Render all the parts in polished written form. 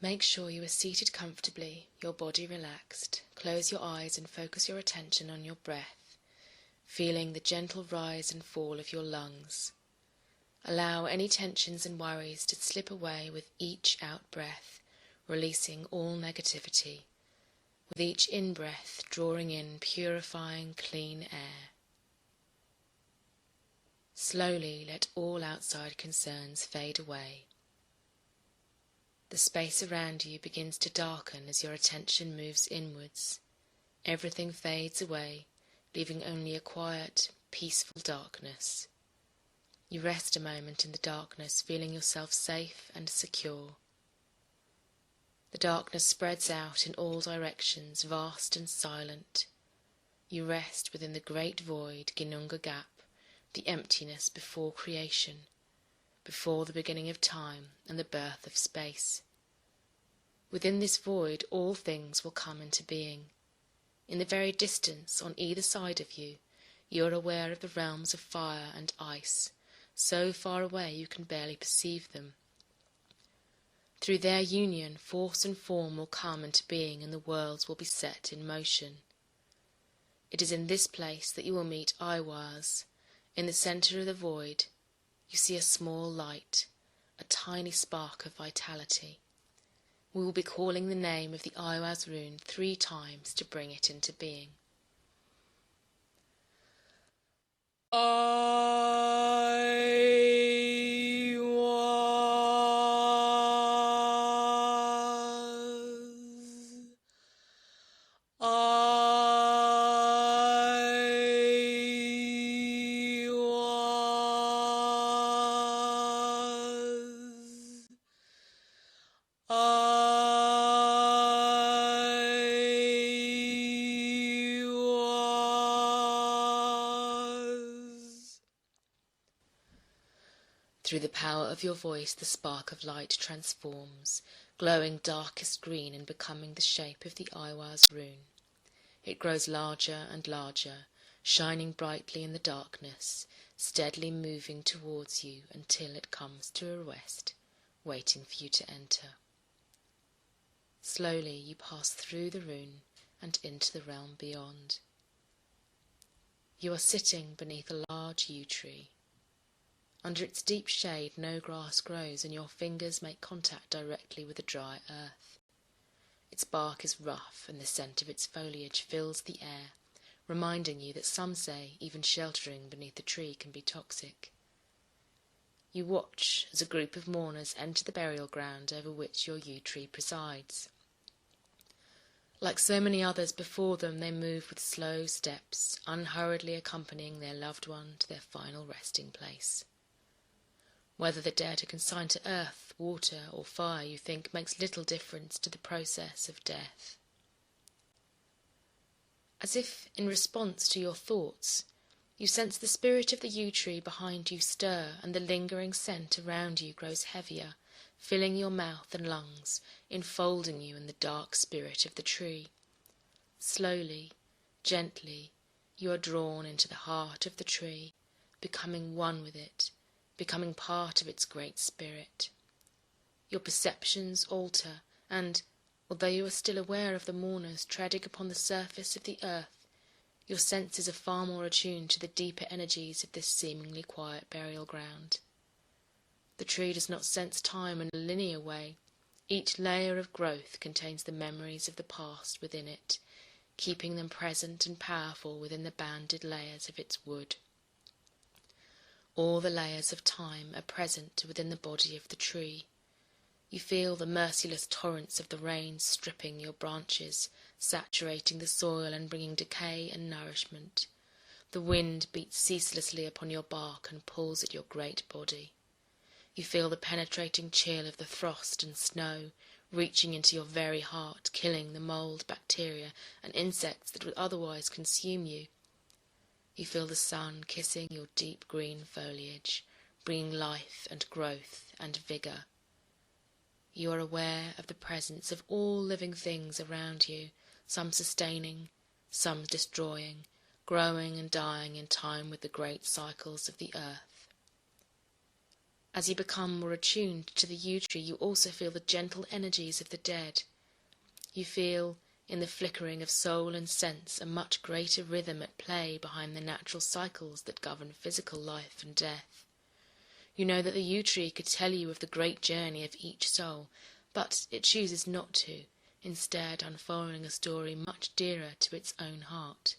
Make sure you are seated comfortably, your body relaxed. Close your eyes and focus your attention on your breath, feeling the gentle rise and fall of your lungs. Allow any tensions and worries to slip away with each out-breath, releasing all negativity. With each in-breath, drawing in purifying, clean air. Slowly let all outside concerns fade away. The space around you begins to darken as your attention moves inwards. Everything fades away, leaving only a quiet, peaceful darkness. You rest a moment in the darkness, feeling yourself safe and secure. The darkness spreads out in all directions, vast and silent. You rest within the great void, Ginunga Gap, the emptiness before creation, before the beginning of time and the birth of space. Within this void all things will come into being. In the very distance, on either side of you, you are aware of the realms of fire and ice, so far away you can barely perceive them. Through their union, force and form will come into being and the worlds will be set in motion. It is in this place that you will meet Eihwaz. In the centre of the void, you see a small light, a tiny spark of vitality. We will be calling the name of the Eihwaz rune 3 times to bring it into being. Through the power of your voice, the spark of light transforms, glowing darkest green and becoming the shape of the Eihwaz rune. It grows larger and larger, shining brightly in the darkness, steadily moving towards you until it comes to a rest, waiting for you to enter. Slowly you pass through the rune and into the realm beyond. You are sitting beneath a large yew tree. Under its deep shade no grass grows, and your fingers make contact directly with the dry earth. Its bark is rough, and the scent of its foliage fills the air, reminding you that some say even sheltering beneath the tree can be toxic. You watch as a group of mourners enter the burial ground over which your yew tree presides. Like so many others before them, they move with slow steps, unhurriedly accompanying their loved one to their final resting place. Whether the dead are consigned to earth, water, or fire, you think makes little difference to the process of death. As if in response to your thoughts, you sense the spirit of the yew tree behind you stir, and the lingering scent around you grows heavier, filling your mouth and lungs, enfolding you in the dark spirit of the tree. Slowly, gently, you are drawn into the heart of the tree, becoming one with it, becoming part of its great spirit. Your perceptions alter, and, although you are still aware of the mourners treading upon the surface of the earth, your senses are far more attuned to the deeper energies of this seemingly quiet burial ground. The tree does not sense time in a linear way. Each layer of growth contains the memories of the past within it, keeping them present and powerful within the banded layers of its wood. All the layers of time are present within the body of the tree. You feel the merciless torrents of the rain stripping your branches, saturating the soil and bringing decay and nourishment. The wind beats ceaselessly upon your bark and pulls at your great body. You feel the penetrating chill of the frost and snow, reaching into your very heart, killing the mould, bacteria, and insects that would otherwise consume you. You feel the sun kissing your deep green foliage, bringing life and growth and vigour. You are aware of the presence of all living things around you, some sustaining, some destroying, growing and dying in time with the great cycles of the earth. As you become more attuned to the yew tree, you also feel the gentle energies of the dead. You feel, in the flickering of soul and sense, a much greater rhythm at play behind the natural cycles that govern physical life and death. You know that the yew tree could tell you of the great journey of each soul, but it chooses not to, instead unfolding a story much dearer to its own heart.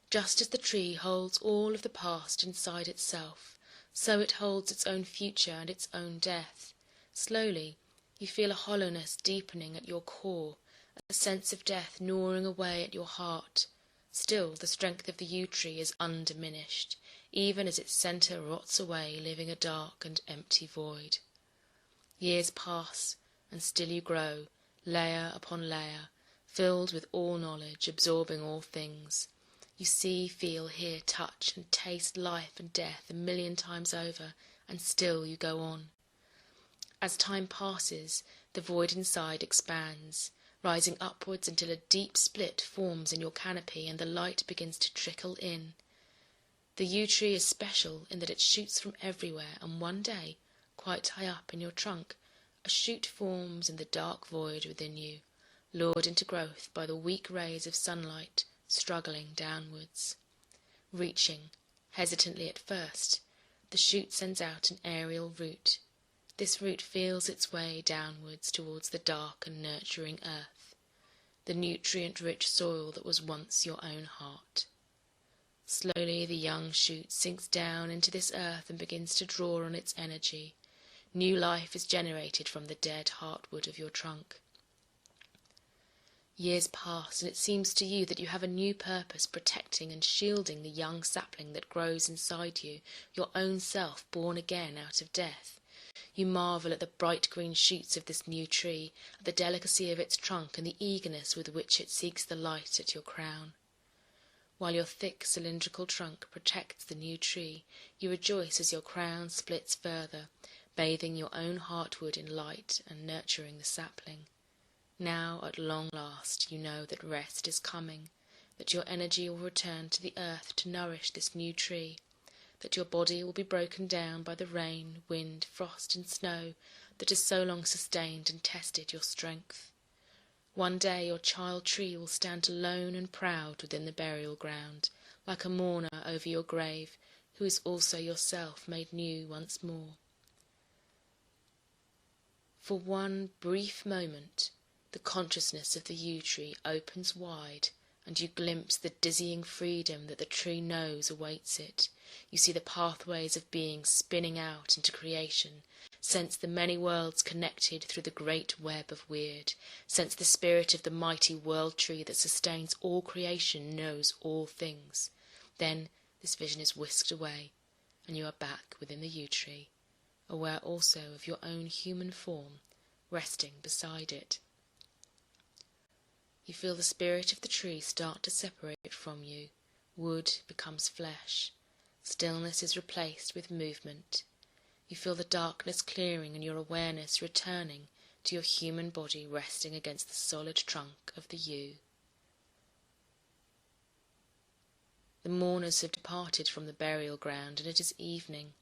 Just as the tree holds all of the past inside itself, so it holds its own future and its own death. Slowly, you feel a hollowness deepening at your core, a sense of death gnawing away at your heart. Still, the strength of the yew tree is undiminished, even as its centre rots away, leaving a dark and empty void. Years pass, and still you grow, layer upon layer, filled with all knowledge, absorbing all things. You see, feel, hear, touch, and taste life and death 1,000,000 times over, and still you go on. As time passes, the void inside expands, rising upwards until a deep split forms in your canopy and the light begins to trickle in. The yew tree is special in that it shoots from everywhere, and one day, quite high up in your trunk, a shoot forms in the dark void within you, lured into growth by the weak rays of sunlight, struggling downwards. Reaching, hesitantly at first, the shoot sends out an aerial root. This root feels its way downwards towards the dark and nurturing earth, the nutrient-rich soil that was once your own heart. Slowly the young shoot sinks down into this earth and begins to draw on its energy. New life is generated from the dead heartwood of your trunk. Years pass, and it seems to you that you have a new purpose, protecting and shielding the young sapling that grows inside you, your own self born again out of death. You marvel at the bright green shoots of this new tree, at the delicacy of its trunk and the eagerness with which it seeks the light at your crown. While your thick cylindrical trunk protects the new tree, you rejoice as your crown splits further, bathing your own heartwood in light and nurturing the sapling. Now, at long last, you know that rest is coming, that your energy will return to the earth to nourish this new tree, that your body will be broken down by the rain, wind, frost, and snow that has so long sustained and tested your strength. One day your child tree will stand alone and proud within the burial ground, like a mourner over your grave, who is also yourself made new once more. For one brief moment, the consciousness of the yew tree opens wide, and you glimpse the dizzying freedom that the tree knows awaits it. You see the pathways of being spinning out into creation, sense the many worlds connected through the great web of weird, sense the spirit of the mighty world tree that sustains all creation, knows all things. Then this vision is whisked away, and you are back within the yew tree, aware also of your own human form, resting beside it. You feel the spirit of the tree start to separate from you. Wood becomes flesh. Stillness is replaced with movement. You feel the darkness clearing and your awareness returning to your human body resting against the solid trunk of the yew. The mourners have departed from the burial ground, and it is evening.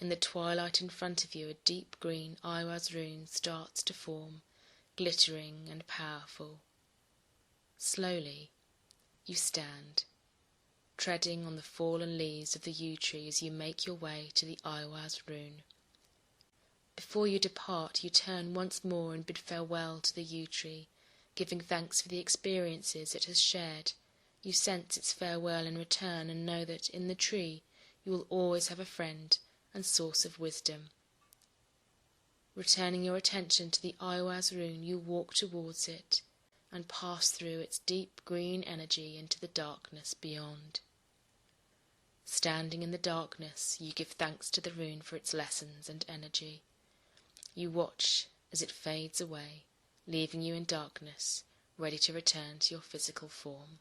In the twilight in front of you, a deep green Eihwaz rune starts to form, glittering and powerful. Slowly, you stand, treading on the fallen leaves of the yew tree as you make your way to the Eihwaz rune. Before you depart, you turn once more and bid farewell to the yew tree, giving thanks for the experiences it has shared. You sense its farewell in return and know that in the tree you will always have a friend and source of wisdom. Returning your attention to the Eihwaz rune, you walk towards it and pass through its deep green energy into the darkness beyond. Standing in the darkness, you give thanks to the rune for its lessons and energy. You watch as it fades away, leaving you in darkness, ready to return to your physical form.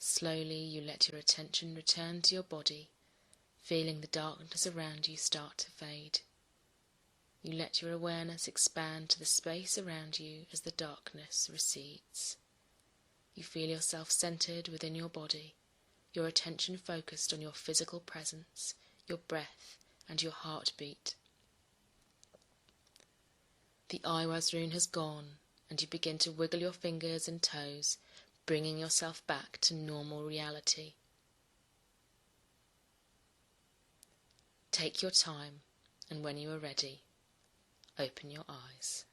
Slowly you let your attention return to your body, feeling the darkness around you start to fade. You let your awareness expand to the space around you as the darkness recedes. You feel yourself centered within your body, your attention focused on your physical presence, your breath, and your heartbeat. The Eihwaz rune has gone, and you begin to wiggle your fingers and toes, bringing yourself back to normal reality. Take your time, and when you are ready, open your eyes.